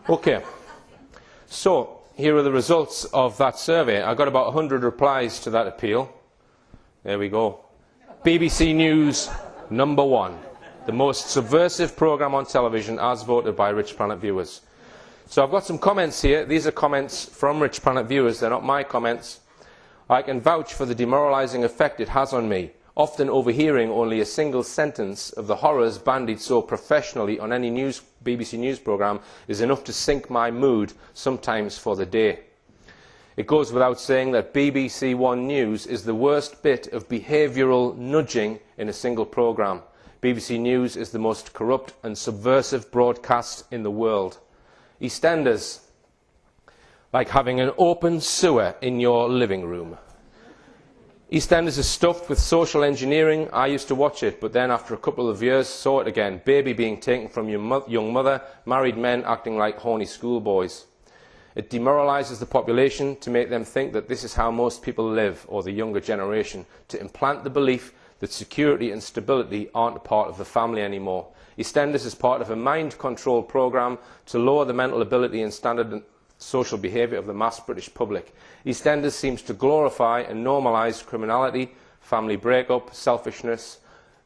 Okay, so here are the results of that survey. I got about 100 replies to that appeal. There we go. BBC News #1, the most subversive programme on television as voted by Richplanet viewers. So I've got some comments here. These are comments from Richplanet viewers, they're not my comments. I can vouch for the demoralising effect it has on me. Often overhearing only a single sentence of the horrors bandied so professionally on any BBC News programme is enough to sink my mood, sometimes for the day. It goes without saying that BBC One News is the worst bit of behavioural nudging in a single programme. BBC News is the most corrupt and subversive broadcast in the world. EastEnders, like having an open sewer in your living room. EastEnders is stuffed with social engineering. I used to watch it, but then after a couple of years saw it again. Baby being taken from your young mother, married men acting like horny schoolboys. It demoralises the population to make them think that this is how most people live, or the younger generation, to implant the belief that security and stability aren't a part of the family anymore. EastEnders is part of a mind control programme to lower the mental ability and standard social behaviour of the mass British public. EastEnders seems to glorify and normalise criminality, family break-up, selfishness,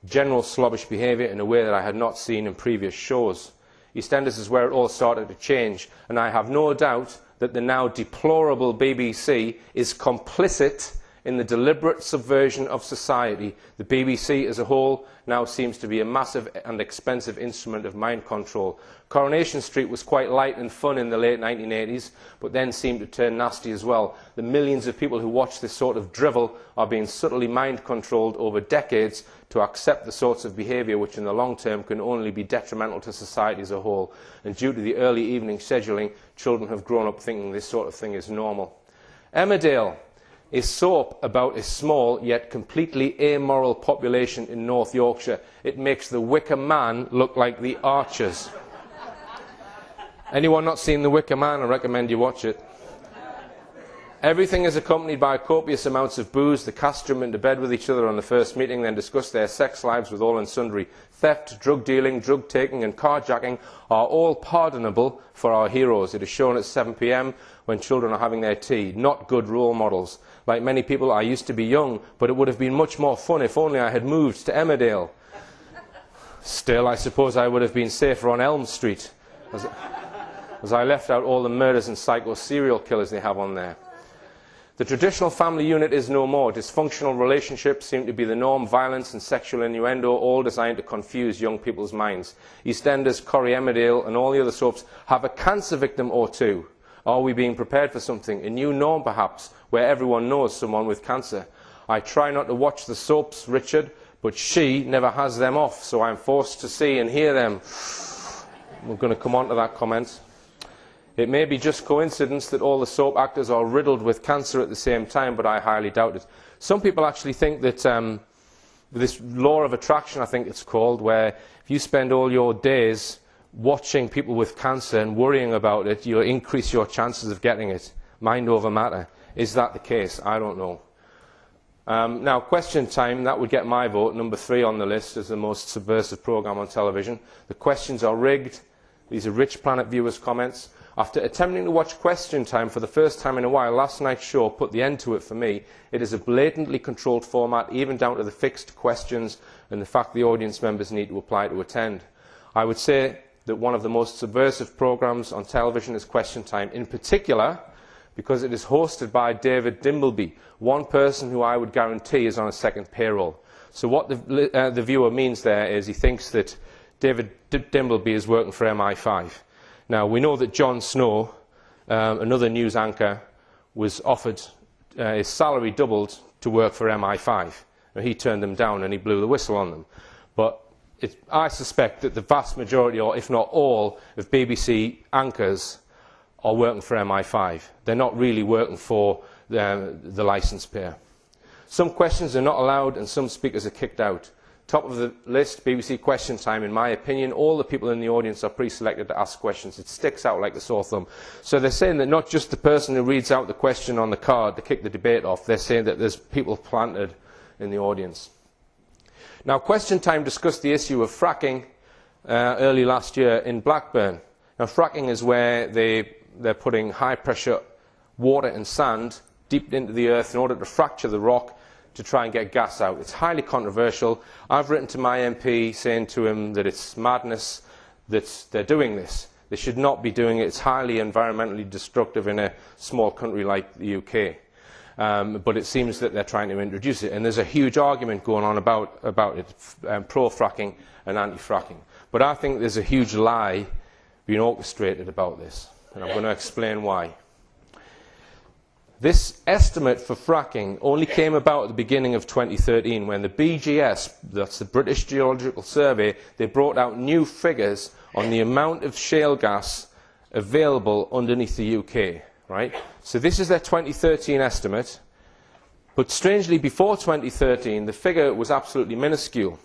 general slobbish behaviour in a way that I had not seen in previous shows. EastEnders is where it all started to change, and I have no doubt that the now deplorable BBC is complicit in the deliberate subversion of society. The BBC as a whole now seems to be a massive and expensive instrument of mind control. Coronation Street was quite light and fun in the late 1980s, but then seemed to turn nasty as well. The millions of people who watch this sort of drivel are being subtly mind controlled over decades to accept the sorts of behaviour which in the long term can only be detrimental to society as a whole. And due to the early evening scheduling, children have grown up thinking this sort of thing is normal. Emmerdale is soap about a small yet completely amoral population in North Yorkshire. It makes the Whicker Man look like the Archers. Anyone not seen the Whicker Man? I recommend you watch it. Everything is accompanied by copious amounts of booze. The cast jump into bed with each other on the first meeting, then discuss their sex lives with all and sundry. Theft, drug dealing, drug taking and carjacking are all pardonable for our heroes. It is shown at 7 p.m. when children are having their tea. Not good role models. Like many people, I used to be young, but it would have been much more fun if only I had moved to Emmerdale. Still, I suppose I would have been safer on Elm Street, as I left out all the murders and psycho serial killers they have on there. The traditional family unit is no more. Dysfunctional relationships seem to be the norm. Violence and sexual innuendo, all designed to confuse young people's minds. EastEnders, Corrie, Emmerdale and all the other soaps have a cancer victim or two. Are we being prepared for something? A new norm, perhaps, where everyone knows someone with cancer. I try not to watch the soaps, Richard, but she never has them off, so I'm forced to see and hear them. We're going to come on to that comment. It may be just coincidence that all the soap actors are riddled with cancer at the same time, but I highly doubt it. Some people actually think that this law of attraction, I think it's called, where if you spend all your days watching people with cancer and worrying about it, you'll increase your chances of getting it. Mind over matter. Is that the case? I don't know. Now, question time, that would get my vote. Number 3 on the list as the most subversive programme on television. The questions are rigged. These are Richplanet viewers' comments. After attempting to watch Question Time for the first time in a while, last night's show put the end to it for me. It is a blatantly controlled format, even down to the fixed questions and the fact the audience members need to apply to attend. I would say that one of the most subversive programmes on television is Question Time, in particular because it is hosted by David Dimbleby, one person who I would guarantee is on a second payroll. So what the viewer means there is he thinks that David Dimbleby is working for MI5. Now, we know that Jon Snow, another news anchor, was offered his salary doubled to work for MI5. Now, he turned them down and he blew the whistle on them. But I suspect that the vast majority, or if not all, of BBC anchors are working for MI5. They're not really working for the licence payer. Some questions are not allowed and some speakers are kicked out. Top of the list, BBC Question Time, in my opinion. All the people in the audience are pre-selected to ask questions. It sticks out like a sore thumb. So they're saying that not just the person who reads out the question on the card to kick the debate off, they're saying that there's people planted in the audience. Now, Question Time discussed the issue of fracking early last year in Blackburn. Now, fracking is where they're putting high-pressure water and sand deep into the earth in order to fracture the rock to try and get gas out. It's highly controversial. I've written to my MP saying to him that it's madness that they're doing this. They should not be doing it. It's highly environmentally destructive in a small country like the UK. But it seems that they're trying to introduce it. And there's a huge argument going on about it, pro-fracking and anti-fracking. But I think there's a huge lie being orchestrated about this. And I'm going to explain why. This estimate for fracking only came about at the beginning of 2013 when the BGS, that's the British Geological Survey, they brought out new figures on the amount of shale gas available underneath the UK. Right? So this is their 2013 estimate, but strangely before 2013 the figure was absolutely minuscule.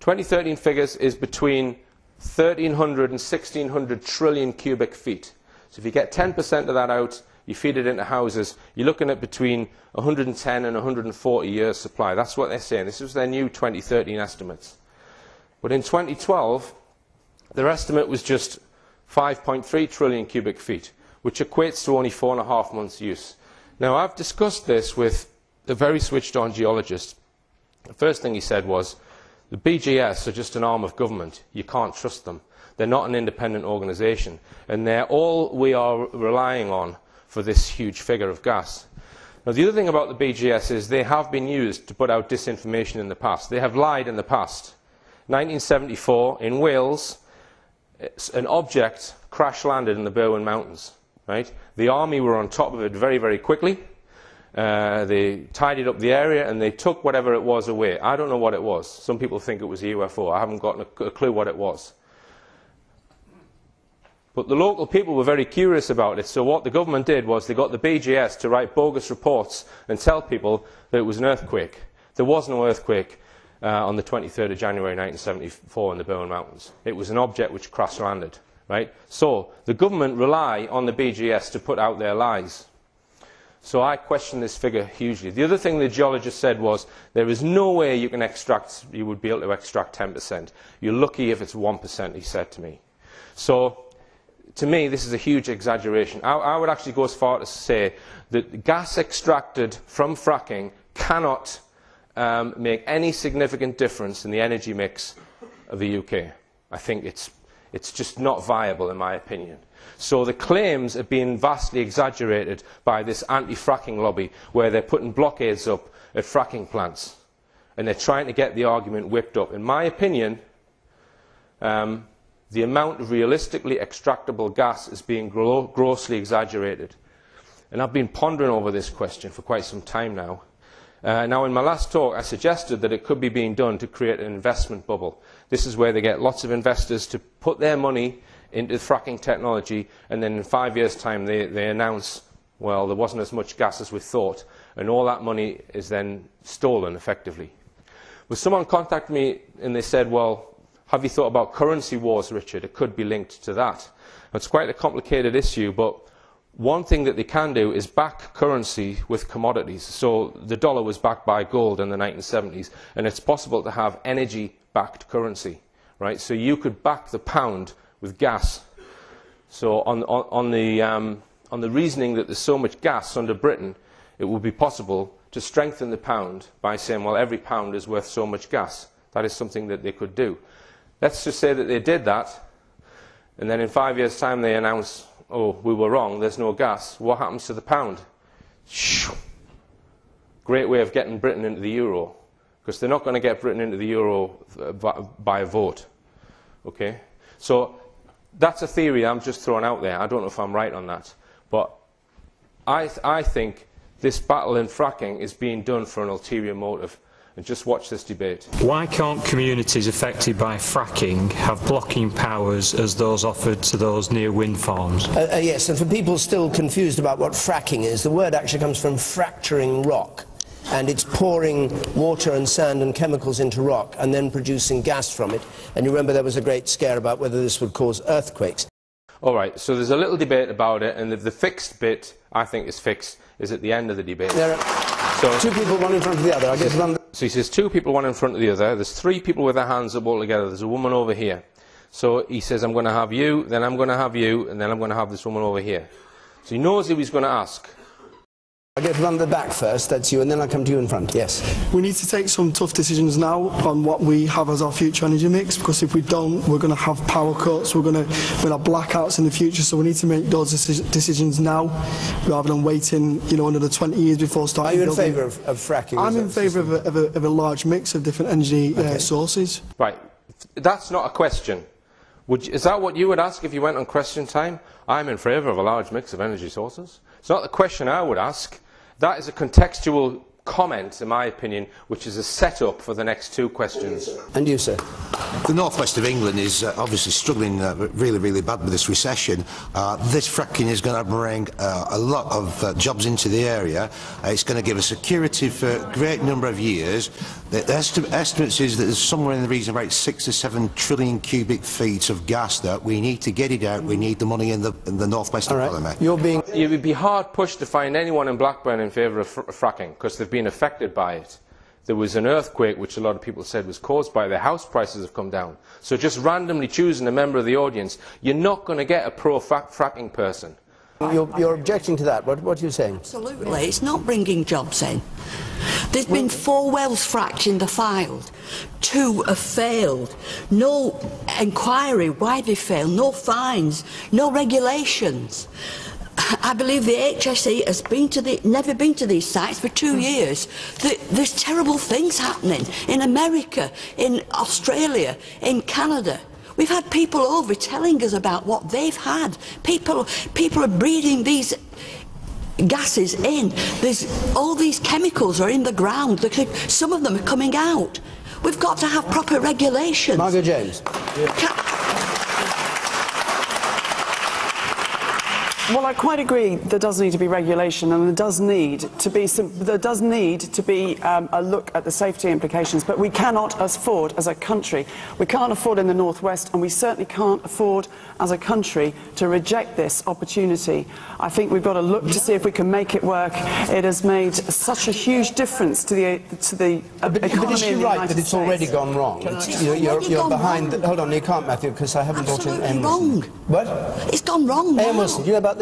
2013 figures is between 1,300 and 1,600 trillion cubic feet. So if you get 10% of that out, you feed it into houses, you're looking at between 110 and 140 years supply. That's what they're saying. This was their new 2013 estimates. But in 2012, their estimate was just 5.3 trillion cubic feet, which equates to only 4.5 months' use. Now, I've discussed this with a very switched-on geologist. The first thing he said was, the BGS are just an arm of government. You can't trust them. They're not an independent organisation, and they're all we are relying on for this huge figure of gas. Now, the other thing about the BGS is they have been used to put out disinformation in the past. They have lied in the past. 1974, in Wales, an object crash-landed in the Berwyn Mountains. Right? The army were on top of it very, very quickly. They tidied up the area and they took whatever it was away. I don't know what it was. Some people think it was a UFO. I haven't got a clue what it was. But the local people were very curious about it, so what the government did was they got the BGS to write bogus reports and tell people that it was an earthquake. There was no earthquake on the 23rd of January 1974 in the Berwyn Mountains. It was an object which crash-landed. Right? So the government rely on the BGS to put out their lies. So I question this figure hugely. The other thing the geologist said was there is no way you would be able to extract 10%. You're lucky if it's 1%, he said to me. So to me, this is a huge exaggeration. I would actually go as far to say that gas extracted from fracking cannot make any significant difference in the energy mix of the UK. I think it's just not viable, in my opinion. So the claims are being vastly exaggerated by this anti-fracking lobby, where they're putting blockades up at fracking plants. And they're trying to get the argument whipped up. In my opinion, the amount of realistically extractable gas is being grossly exaggerated. And I've been pondering over this question for quite some time now. Now, in my last talk, I suggested that it could be being done to create an investment bubble. This is where they get lots of investors to put their money into fracking technology, and then in 5 years' time they announce, well, there wasn't as much gas as we thought, and all that money is then stolen, effectively. But someone contacted me and they said, well, have you thought about currency wars, Richard? It could be linked to that. It's quite a complicated issue, but one thing that they can do is back currency with commodities. So the dollar was backed by gold in the 1970s, and it's possible to have energy-backed currency, right? So you could back the pound with gas. So on the reasoning that there's so much gas under Britain, it would be possible to strengthen the pound by saying, well, every pound is worth so much gas. That is something that they could do. Let's just say that they did that, and then in 5 years' time they announce, oh, we were wrong, there's no gas. What happens to the pound? Great way of getting Britain into the euro, because they're not going to get Britain into the euro by a vote. Okay? So that's a theory I'm just throwing out there. I don't know if I'm right on that. But I think this battle in fracking is being done for an ulterior motive. And just watch this debate. Why can't communities affected by fracking have blocking powers as those offered to those near wind farms? Yes, and for people still confused about what fracking is, the word actually comes from fracturing rock. And it's pouring water and sand and chemicals into rock and then producing gas from it. And you remember there was a great scare about whether this would cause earthquakes. All right, so there's a little debate about it, and the fixed bit, I think is fixed, is at the end of the debate. There are two people, one in front of the other. I guess so he says two people, one in front of the other. There's three people with their hands up all together. There's a woman over here. So he says, I'm going to have you, then I'm going to have you, and then I'm going to have this woman over here. So he knows who he's going to ask. I get run the back first, that's you, and then I come to you in front, yes. We need to take some tough decisions now on what we have as our future energy mix, because if we don't, we're going to have power cuts, we're going to have blackouts in the future, so we need to make those decisions now, rather than waiting, you know, another 20 years before starting. Are you in favour of fracking? I'm in favour of a large mix of different energy sources. Right, that's not a question. Is that what you would ask if you went on question time? I'm in favour of a large mix of energy sources. It's not the question I would ask. That is a contextual comment, in my opinion, which is a set-up for the next two questions. And you, sir? The northwest of England is obviously struggling really, really bad with this recession. This fracking is going to bring a lot of jobs into the area. It's going to give us security for a great number of years. The estimates is that there's somewhere in the region of about 6 or 7 trillion cubic feet of gas that we need to get it out. We need the money in the northwest economy. You would be hard pushed to find anyone in Blackburn in favour of fracking, because they've been affected by it. There was an earthquake which a lot of people said was caused by it. Their house prices have come down. So just randomly choosing a member of the audience, you're not going to get a pro-fracking person. You're objecting to that. What are you saying? Absolutely. It's not bringing jobs in. There's been 4 wells fracked in the Fylde. 2 have failed. No inquiry why they failed. No fines. No regulations. I believe the HSE has never been to these sites for 2 years. There's terrible things happening in America, in Australia, in Canada. We've had people over telling us about what they've had. People are breathing these gases in. All these chemicals are in the ground. Some of them are coming out. We've got to have proper regulations. Margaret James. Well, I quite agree there does need to be regulation, and there does need to be a look at the safety implications, but we cannot afford as a country, we can't afford in the northwest, and we certainly can't afford as a country to reject this opportunity. I think we've got to look to see if we can make it work. It has made such a huge difference to the economy but is she in the right United that it's States. already gone wrong? You're behind. Hold on, you can't, Matthew, because I haven't brought in Absolutely wrong. What? It's gone wrong now. Wilson, do you know about this?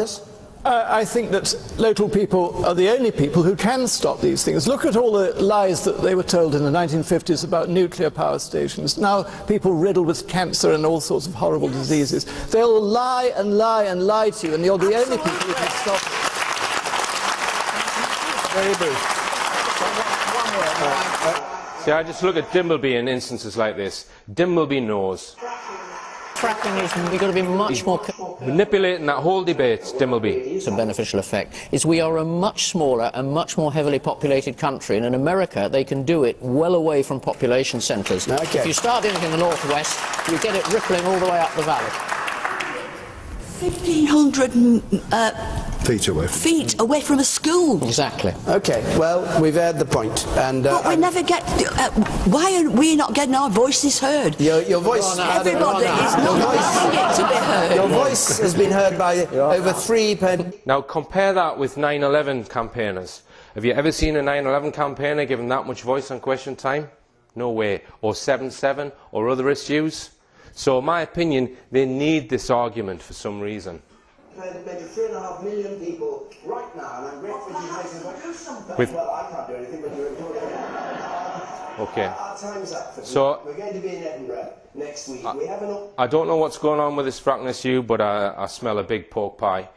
I think that local people are the only people who can stop these things. Look at all the lies that they were told in the 1950s about nuclear power stations. Now people riddled with cancer and all sorts of horrible diseases. They'll lie and lie and lie to you, and you're the only people who can stop it. Very brief. See, I just look at Dimbleby in instances like this. Dimbleby knows. Fracking is, we've got to be much more... Manipulating that whole debate, Dimbleby. Some beneficial effect is we are a much smaller and much more heavily populated country, and in America they can do it well away from population centres. Okay. If you start doing it in the northwest, you get it rippling all the way up the valley. 1,500 feet away from a school. Exactly. Okay, well, we've aired the point, and... but we never get... why are we not getting our voices heard? Your voice... Everybody is not allowing it to be heard. Your voice has been heard by over 3... Now, compare that with 9/11 campaigners. Have you ever seen a 9/11 campaigner given that much voice on question time? No way. Or 7/7 or other issues? So, in my opinion, they need this argument for some reason. Maybe 3.5 million people right now, and I'm grateful you guys have do something. Well, I can't do anything, but you're okay. Our time's up for so, we're going to be in Edinburgh next week. We have I don't know what's going on with this fracking issue, but I smell a big pork pie.